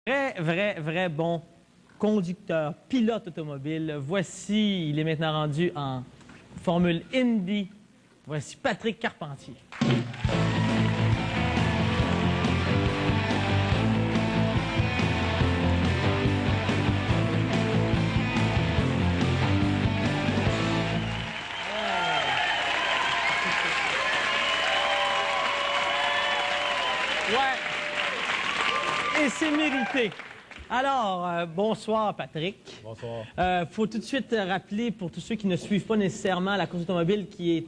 Vrai bon conducteur, pilote automobile. Voici, il est maintenant rendu en Formule Indy. Voici Patrick Carpentier. Ouais. Et c'est mérité. Alors, bonsoir Patrick. Bonsoir. Faut tout de suite rappeler pour tous ceux qui ne suivent pas nécessairement la course automobile tu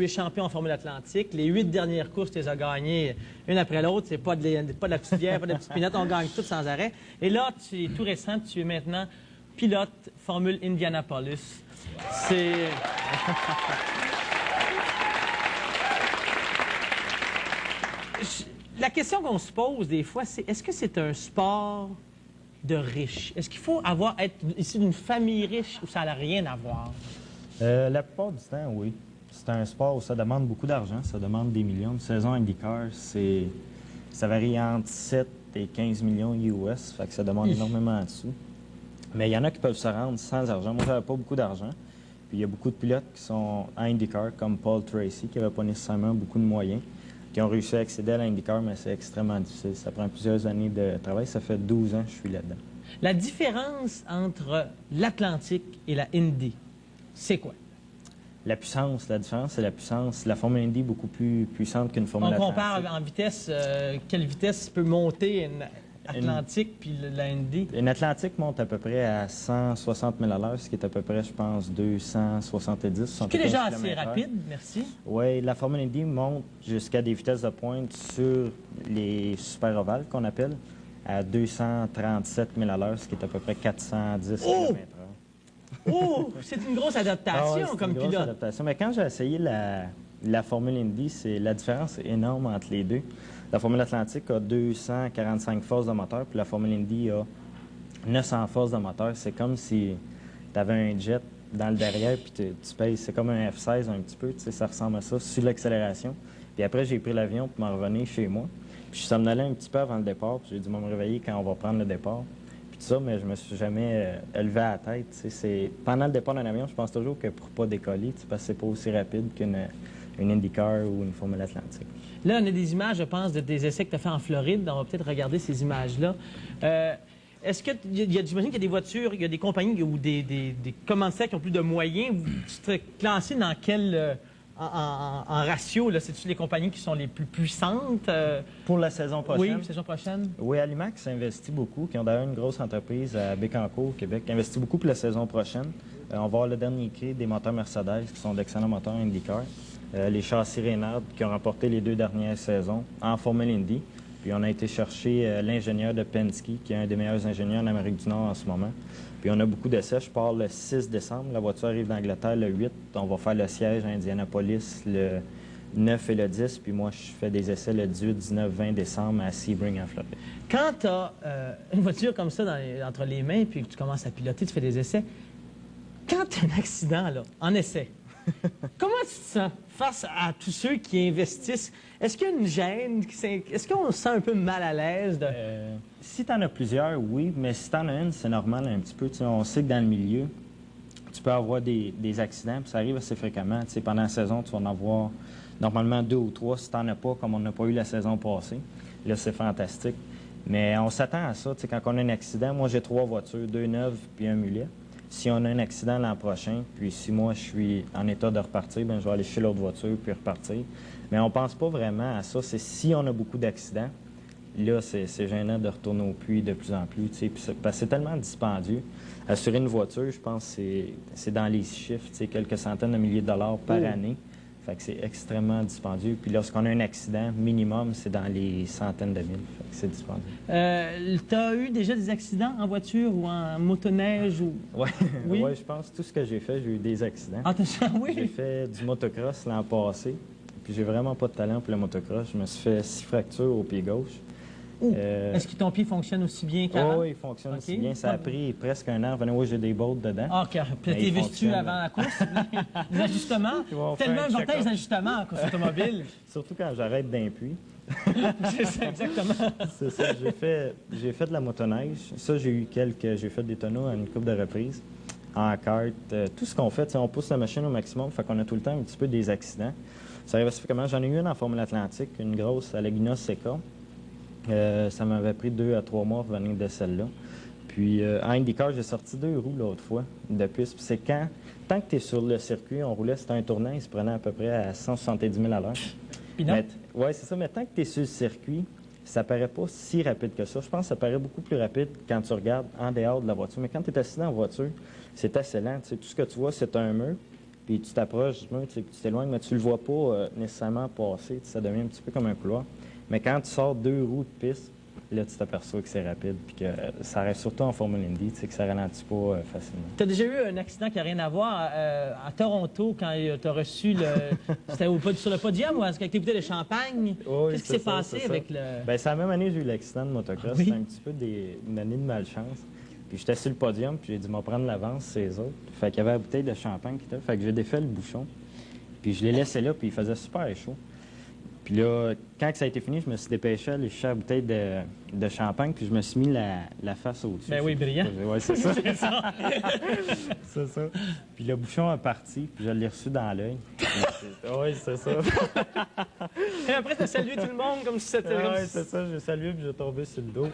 es champion en Formule Atlantique. Les 8 dernières courses, tu les as gagnées une après l'autre. C'est pas de la petite bière, pas de la petite pinette, on gagne tout sans arrêt. Et là, tu es tout récent, tu es maintenant pilote Formule Indianapolis. C'est... La question qu'on se pose des fois, c'est est-ce que c'est un sport de riches? Est-ce qu'il faut être issu d'une famille riche ou ça n'a rien à voir? La plupart du temps, oui. C'est un sport où ça demande beaucoup d'argent, ça demande des millions. Une saison IndyCar, ça varie entre 7 et 15 millions US, fait que ça demande énormément de sous. Mais il y en a qui peuvent se rendre sans argent. Moi, j'avais pas beaucoup d'argent. Puis il y a beaucoup de pilotes qui sont à IndyCar, comme Paul Tracy, qui n'avait pas nécessairement beaucoup de moyens, qui ont réussi à accéder à l'IndyCar, mais c'est extrêmement difficile. Ça prend plusieurs années de travail. Ça fait 12 ans que je suis là-dedans. La différence entre l'Atlantique et la Indy, c'est quoi? La différence, c'est la puissance. La Formule Indy est beaucoup plus puissante qu'une Formule Atlantique. On compare en vitesse, quelle vitesse peut monter une Atlantique puis la Indy? Une Atlantique monte à peu près à 160 000 à l'heure, ce qui est à peu près, je pense, 270, 75 C'est déjà km/h. assez rapide, merci. Oui, la Formule Indy monte jusqu'à des vitesses de pointe sur les super ovales, qu'on appelle, à 237 000 à l'heure, ce qui est à peu près 410 km/h. Oh! C'est une grosse adaptation comme une grosse pilote. adaptation. Mais quand j'ai essayé la Formule Indy, la différence est énorme entre les deux. La Formule Atlantique a 245 forces de moteur, puis la Formule Indy a 900 forces de moteur. C'est comme si tu avais un jet dans le derrière, puis tu payes. C'est comme un F-16 un petit peu, tu sais, ça ressemble à ça, sur l'accélération. Puis après, j'ai pris l'avion pour m'en revenir chez moi. Puis je suis allé un petit peu avant le départ, puis j'ai dû me réveiller quand on va prendre le départ. Puis tout ça, mais je me suis jamais élevé à la tête. Pendant le départ d'un avion, je pense toujours que pour pas décoller, parce que c'est pas aussi rapide qu'une IndyCar ou une Formule Atlantique. Là, on a des images, je pense, des essais que tu as fait en Floride. On va peut-être regarder ces images-là. Est-ce que, j'imagine qu'il y a des voitures, il y a des compagnies ou des commanditaires qui ont plus de moyens. Tu serais classé dans quel... En ratio, c'est-tu les compagnies qui sont les plus puissantes? Pour la saison prochaine? Oui, saison prochaine. Oui, Alimax investit beaucoup, qui ont d'ailleurs une grosse entreprise à Bécancour, au Québec, qui investit beaucoup pour la saison prochaine. On va avoir le dernier cri des moteurs Mercedes, qui sont d'excellents moteurs IndyCar. Les châssis Reynard, qui ont remporté les 2 dernières saisons en Formule Indy. Puis on a été chercher l'ingénieur de Penske, qui est un des meilleurs ingénieurs en Amérique du Nord en ce moment. Puis on a beaucoup d'essais. Je pars le 6 décembre. La voiture arrive d'Angleterre le 8. On va faire le siège à Indianapolis le 9 et le 10. Puis moi, je fais des essais le 18, 19, 20 décembre à Sebring, en Floride. Quand tu as une voiture comme ça entre les mains puis que tu commences à piloter, tu fais des essais, quand tu as un accident, là, en essai, comment tu te sens face à tous ceux qui investissent? Est-ce qu'il y a une gêne? Est-ce qu'on se sent un peu mal à l'aise? Si tu en as plusieurs, oui, mais si tu en as une, c'est normal un petit peu. On sait que dans le milieu, tu peux avoir des accidents, puis ça arrive assez fréquemment. Pendant la saison, tu vas en avoir normalement 2 ou 3 si tu n'en as pas, comme on n'a pas eu la saison passée. Là, c'est fantastique. Mais on s'attend à ça. Quand on a un accident, moi, j'ai 3 voitures, 2 neuves puis un mulet. Si on a un accident l'an prochain, puis si moi, je suis en état de repartir, bien, je vais aller chez l'autre voiture puis repartir. Mais on ne pense pas vraiment à ça. C'est si on a beaucoup d'accidents, là, c'est gênant de retourner au puits de plus en plus. Parce que c'est tellement dispendieux. Assurer une voiture, je pense que c'est dans les chiffres, quelques centaines de milliers de dollars par année. Fait que c'est extrêmement dispendieux. Puis lorsqu'on a un accident, minimum, c'est dans les centaines de mille. Fait que c'est dispendieux. Tu as eu déjà des accidents en voiture ou en motoneige? Oui, oui? Ouais, je pense que tout ce que j'ai fait, j'ai eu des accidents. Ah, oui? J'ai fait du motocross l'an passé. Puis j'ai vraiment pas de talent pour le motocross. Je me suis fait 6 fractures au pied gauche. Est-ce que ton pied fonctionne aussi bien qu'avant? Oui, il fonctionne aussi bien. Ça a pris presque un an. Oui, j'ai des bottes dedans. Ah, OK. Puis t'es vêtu avant la course? Les ajustements? Tellement important les ajustements en course automobile. Surtout quand j'arrête d'un puits. C'est ça, exactement. C'est ça, j'ai fait de la motoneige. Ça, j'ai fait des tonneaux à une couple de reprises. En kart, tout ce qu'on fait, on pousse la machine au maximum, fait qu'on a tout le temps un petit peu des accidents. Ça arrive assez fréquemment. J'en ai eu une en Formule Atlantique, une grosse à Laguna Seca. Ça m'avait pris 2 à 3 mois à revenir de celle-là. Puis en IndyCar, j'ai sorti 2 roues l'autre fois de piste. Puis c'est tant que tu es sur le circuit, on roulait, c'était un tournant, il se prenait à peu près à 170 000 à l'heure. Oui, c'est ça, mais tant que tu es sur le circuit, ça paraît pas si rapide que ça. Je pense que ça paraît beaucoup plus rapide quand tu regardes en dehors de la voiture. Mais quand tu es assis dans la voiture, c'est assez lent. Tu sais, tout ce que tu vois, c'est un mur. Puis tu t'approches du mur, tu t'éloignes, mais tu le vois pas nécessairement passer. Ça devient un petit peu comme un couloir. Mais quand tu sors 2 roues de piste, là, tu t'aperçois que c'est rapide. Puis que ça reste surtout en Formule Indy, que ça ralentit pas facilement. Tu as déjà eu un accident qui n'a rien à voir à Toronto quand tu as reçu le. C'était sur le podium ou avec tes bouteilles de champagne? Oui, qu'est-ce qui s'est passé avec le. Bien, c'est la même année que j'ai eu l'accident de motocross. Oui? C'était un petit peu une année de malchance. Puis j'étais sur le podium, puis j'ai dû m'en prendre l'avance, ces autres. Fait qu'il y avait la bouteille de champagne qui était. Fait que j'ai défait le bouchon. Puis je l'ai laissé là, puis il faisait super chaud. Puis là, quand ça a été fini, je me suis dépêché à aller chercher la bouteille de champagne, puis je me suis mis la face au-dessus. Ben oui, brillant. Oui, c'est ça. C'est ça. C'est ça. Puis le bouchon est parti, puis je l'ai reçu dans l'œil. Oui, c'est ça. Et après, tu as salué tout le monde comme si c'était. Oui, c'est ça. J'ai salué, puis j'ai tombé sur le dos.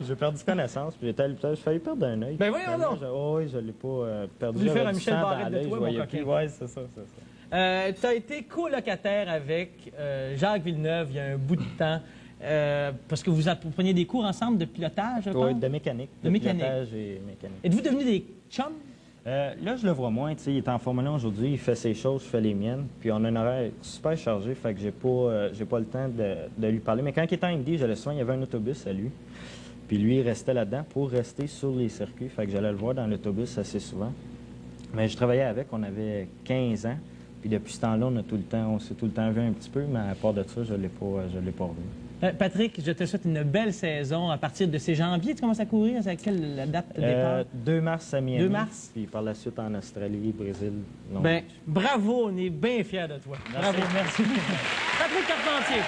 J'ai perdu connaissance, puis j'étais à l'hôpital. J'ai failli perdre un œil. Ben voyons donc. Oui, je ne l'ai pas perdu. Tu veux faire un J'avais du Michel sang dans Barrette de l'œil, toi, je mon voyais coquin. plus. Oui, c'est ça, c'est ça. Tu as été colocataire avec Jacques Villeneuve il y a un bout de temps, parce que vous preniez des cours ensemble de pilotage, je pense? Oui, de mécanique. De mécanique. Pilotage et mécanique. Êtes-vous devenus des chums? Là, je le vois moins. Il est en Formule 1 aujourd'hui, il fait ses choses, je fais les miennes. Puis on a un horaire super chargé, fait que j'ai pas le temps de lui parler. Mais quand il était en Indy, j'allais souvent, il y avait un autobus à lui. Puis lui, il restait là-dedans pour rester sur les circuits. Fait que j'allais le voir dans l'autobus assez souvent. Mais je travaillais avec, on avait 15 ans. Puis depuis ce temps-là, on s'est tout le temps vu un petit peu, mais à part de ça, je ne l'ai pas revu. Patrick, je te souhaite une belle saison. À partir de ces janvier, tu commences à courir? C'est à quelle la date de départ? 2 mars à Miami. 2 mars? Puis par la suite en Australie, Brésil. Ben, bravo, on est bien fiers de toi. Merci. Bravo, merci. Patrick Carpentier.